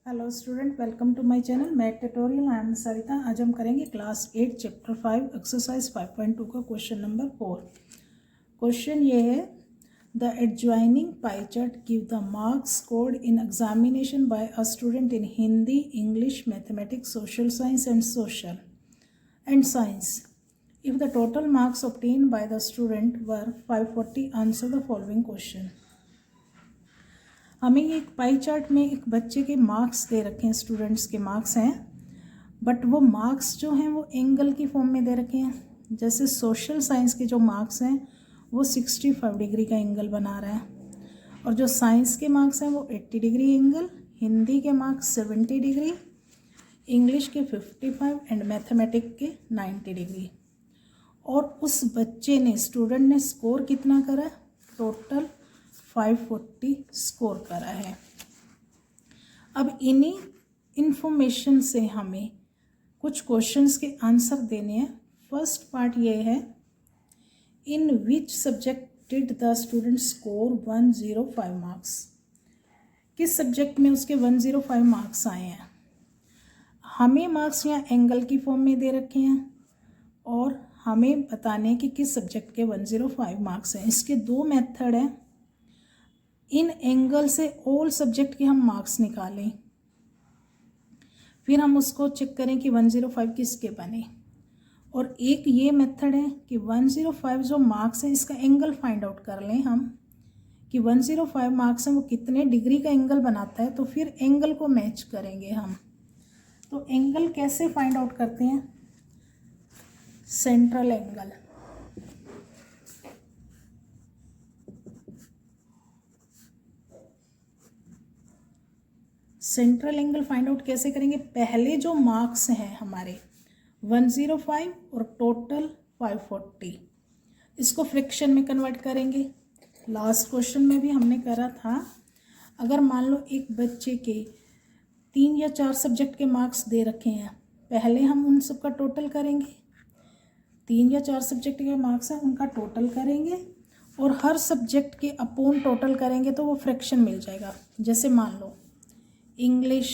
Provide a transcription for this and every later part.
Hello student, welcome to my channel math tutorial. I am Sarita. आज हम करेंगे class 8 chapter 5 exercise 5.2 का question number 4। Question ये है, the adjoining pie chart give the marks scored in examination by a student in Hindi, English, mathematics, social science and science. If the total marks obtained by the student were 540, answer the following question। हमें एक pie chart में एक बच्चे के marks दे रखे हैं, students के marks हैं, बट वो मार्क्स जो हैं वो एंगल की फॉर्म में दे रखे हैं। जैसे सोशल साइंस के जो मार्क्स हैं वो 65 डिग्री का एंगल बना रहा है, और जो साइंस के मार्क्स हैं वो 80 डिग्री एंगल, हिंदी के मार्क्स 70 डिग्री, इंग्लिश के 55 एंड मैथमेटिक्स के 90 डिग्री। और उस बच्चे ने, स्टूडेंट ने स्कोर कितना करा? टोटल 540 स्कोर करा है। अब इन्हीं इंफॉर्मेशन से हमें कुछ क्वेश्चंस के आंसर देने हैं। फर्स्ट पार्ट ये है, in which subject did the student score 105 marks. किस सब्जेक्ट में उसके 105 मार्क्स आए हैं? हमें मार्क्स यहाँ एंगल की फॉर्म में दे रखे हैं और हमें बताने कि किस सब्जेक्ट के 105 मार्क्स हैं। इसके दो मेथड हैं। इन एंगल से ऑल सब्जेक्ट के हम मार्क्स निकालें, फिर हम उसको चेक करें कि 105 किसके बने। और एक ये मेथड है कि 105 जो मार्क्स हैं इसका एंगल फाइंड आउट कर लें हम कि 105 मार्क्स हैं वो कितने डिग्री का एंगल बनाता है, तो फिर एंगल को मैच करेंगे हम। तो एंगल कैसे फाइंड आउट करते हैं? Central angle. Central angle find out कैसे करेंगे? पहले जो मार्क्स हैं हमारे 105 और टोटल 540, इसको फ्रैक्शन में कन्वर्ट करेंगे। लास्ट क्वेश्चन में भी हमने करा था। अगर मान लो एक बच्चे के 3 या 4 सब्जेक्ट के मार्क्स दे रखे हैं, पहले हम उन सब का टोटल करेंगे। 3 या 4 सब्जेक्ट के मार्क्स हैं उनका टोटल करेंगे और हर सब्जेक्ट के अपॉन टोटल करेंगे तो वो फ्रैक्शन मिल जाएगा। जैसे मान लो इंग्लिश,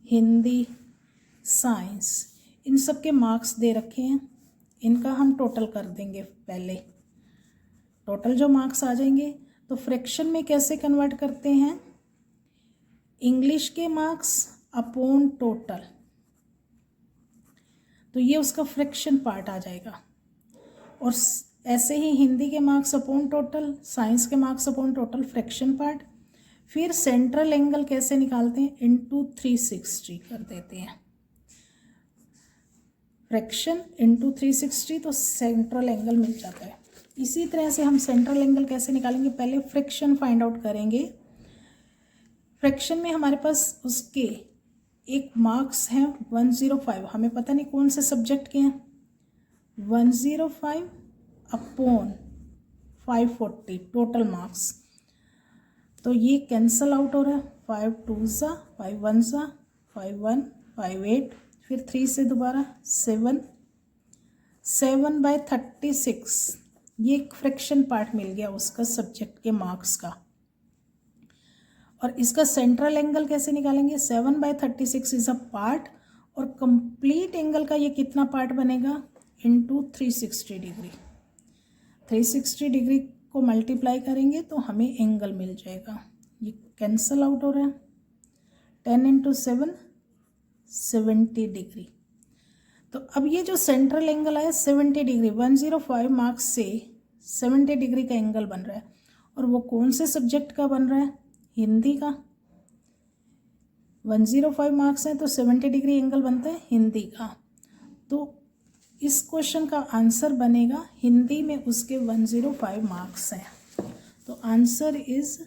हिंदी, साइंस, इन सब के मार्क्स दे रखे हैं, इनका हम टोटल कर देंगे। पहले टोटल जो मार्क्स आ जाएंगे तो फ्रैक्शन में कैसे कन्वर्ट करते हैं? इंग्लिश के मार्क्स अपॉन टोटल, तो ये उसका फ्रैक्शन पार्ट आ जाएगा। और ऐसे ही हिंदी के मार्क्स अपॉन टोटल, साइंस के marks upon total, fraction part. फिर सेंट्रल एंगल कैसे निकालते हैं? इंटू 360 कर देते हैं। फ्रैक्शन इंटू 360 तो सेंट्रल एंगल मिल जाता है। इसी तरह से हम सेंट्रल एंगल कैसे निकालेंगे? पहले फ्रैक्शन फाइंड आउट करेंगे। फ्रैक्शन में हमारे पास उसके एक मार्क्स हैं 105, हमें पता नहीं कौन से सब्जेक्ट के हैं। 105 अपॉन 540 टोटल मार्क्स, तो ये कैंसल आउट हो रहा है। 5 2 ज़ा 5 1 ज़ा 5 1 5 8, फिर 3 से दोबारा 7 7/36, ये एक फ्रैक्शन पार्ट मिल गया उसका सब्जेक्ट के मार्क्स का। और इसका सेंट्रल एंगल कैसे निकालेंगे? 7/36 इज अ पार्ट, और कंप्लीट एंगल का ये कितना पार्ट बनेगा? Into 360 degree. 360 डिग्री को मल्टीप्लाई करेंगे तो हमें एंगल मिल जाएगा। ये कैंसल आउट हो रहा है। 10 × 7 70 डिग्री। तो अब ये जो सेंट्रल एंगल है 70 डिग्री, 105 मार्क्स से 70 डिग्री का एंगल बन रहा है। और वो कौन से सब्जेक्ट का बन रहा है? हिंदी का। 105 मार्क्स हैं तो 70 डिग्री एंगल बनता है हिंदी का। तो इस क्वेश्चन का आंसर बनेगा, हिंदी में उसके 105 मार्क्स हैं, तो answer is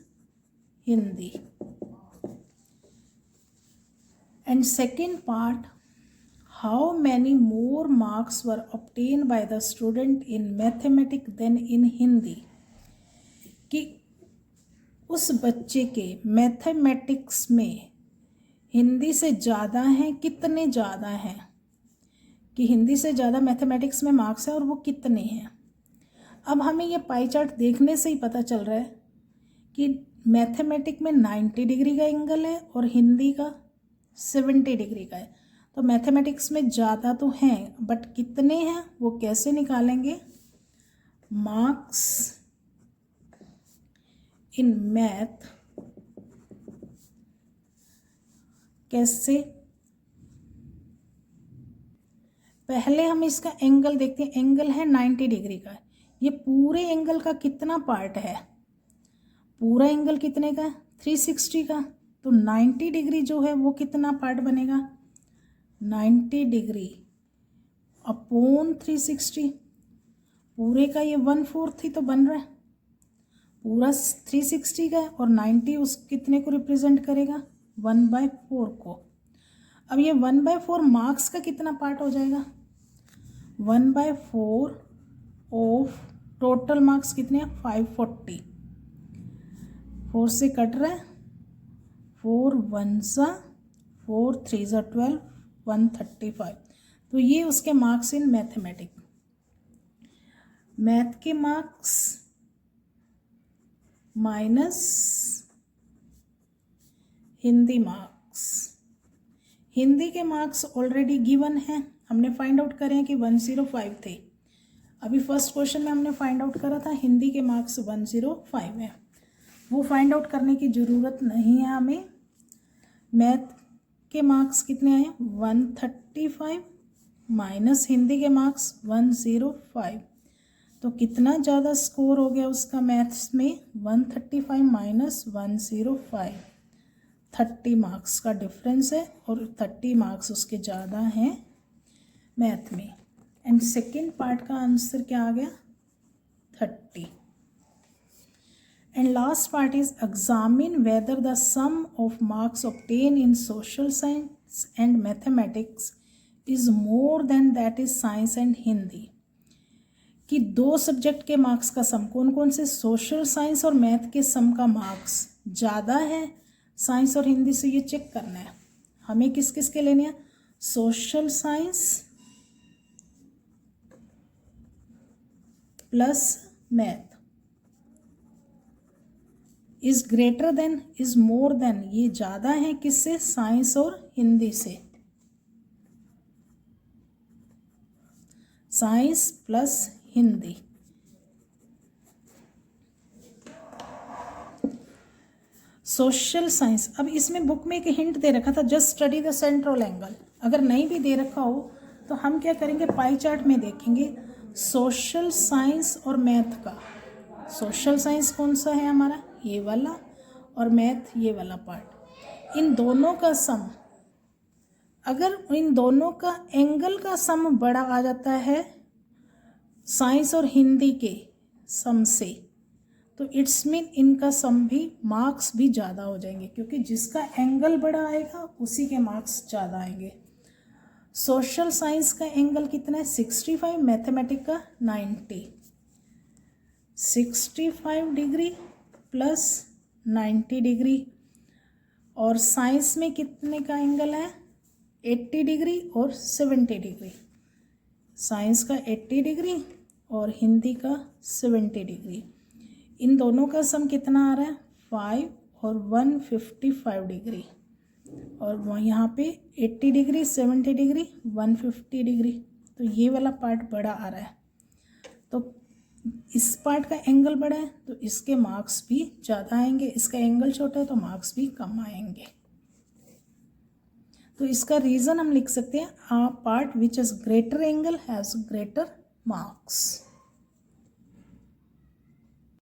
Hindi. And second part, how many more marks were obtain by the student in mathematics then in Hindi. कि उस बच्चे के मैथमेटिक्स में हिंदी से ज़्यादा हैं, कितने ज़्यादा हैं, कि हिंदी से ज़्यादा मैथमेटिक्स में मार्क्स है और वो कितने हैं। अब हमें ये पाई चार्ट देखने से ही पता चल रहा है कि मैथमेटिक में 90 डिग्री का एंगल है और हिंदी का 70 डिग्री का है। तो मैथमेटिक्स में ज़्यादा तो हैं, बट कितने हैं वो कैसे निकालेंगे? मार्क्स इन मैथ कैसे? पहले हम इसका एंगल देखते हैं। एंगल है 90 डिग्री का। ये पूरे एंगल का कितना पार्ट है? पूरा एंगल कितने का? 360 का। तो 90 डिग्री जो है वो कितना पार्ट बनेगा? 90 डिग्री अपॉन 360। पूरे का ये 1/4 ही तो बन रहा है। पूरा 360 का है और 90 उस कितने को रिप्रेजेंट करेगा? 1/4 को। अब ये 1/4 मार्क्स का कितना पार्ट हो जाएगा? 1/4 ऑफ टोटल मार्क्स कितने हैं? 540। 4 से कट रहा है, 4 1 सा 4 3 सा 12, 135। तो ये उसके मार्क्स इन मैथमेटिक्स। मैथ के marks minus Hindi marks. Hindi के मार्क्स ऑलरेडी गिवन हैं, हमने फाइंड आउट करे हैं कि 105 थे। अभी फर्स्ट क्वेश्चन में हमने फाइंड आउट करा था हिंदी के मार्क्स 105 हैं, वो फाइंड आउट करने की ज़रूरत नहीं है हमें। मैथ के मार्क्स कितने आए? 135 माइनस हिंदी के मार्क्स 105। तो कितना ज़्यादा स्कोर हो गया उसका मैथ्स में? 135 माइनस 105, 30 मार्क्स का डिफरेंस है और 30 मार्क्स उसके ज़्यादा हैं मैथ में। एंड सेकेंड पार्ट का आंसर क्या आ गया? 30। And last part is examine whether the sum of marks obtain in social science and mathematics is more than that is science and Hindi. कि दो सब्जेक्ट के मार्क्स का सम, कौन कौन से? सोशल साइंस और मैथ के सम का मार्क्स ज़्यादा है साइंस और हिंदी से। ये चेक करना है हमें किस किस के लेने हैं? Social science plus math is greater than, is more then, ये ज़्यादा है किससे? साइंस और हिंदी से। Science plus Hindi. Social science, अब इसमें बुक में एक हिंट दे रखा था, just study the central angle. अगर नहीं भी दे रखा हो तो हम क्या करेंगे? पाई चार्ट में देखेंगे सोशल साइंस और मैथ का। सोशल साइंस कौन सा है हमारा? ये वाला, और मैथ ये वाला पार्ट। इन दोनों का सम, अगर इन दोनों का एंगल का सम बड़ा आ जाता है साइंस और हिंदी के सम से, तो इट्स मीन इनका सम भी, मार्क्स भी ज़्यादा हो जाएंगे, क्योंकि जिसका एंगल बड़ा आएगा उसी के मार्क्स ज़्यादा आएंगे। सोशल साइंस का एंगल कितना है? 65, मैथमेटिक का 90। 65 डिग्री प्लस 90 डिग्री। और साइंस में कितने का एंगल है? 80 डिग्री और 70 डिग्री। साइंस का 80 डिग्री और हिंदी का 70 डिग्री। इन दोनों का सम कितना आ रहा है? 5 और 155 डिग्री। और यहाँ पे 80 डिग्री, 70 डिग्री, 150 डिग्री। तो ये वाला पार्ट बड़ा आ रहा है, तो इस पार्ट का एंगल बड़ा है तो इसके मार्क्स भी ज़्यादा आएंगे। इसका एंगल छोटा है तो मार्क्स भी कम आएंगे। तो इसका रीज़न हम लिख सकते हैं, part which is greater angle has greater marks.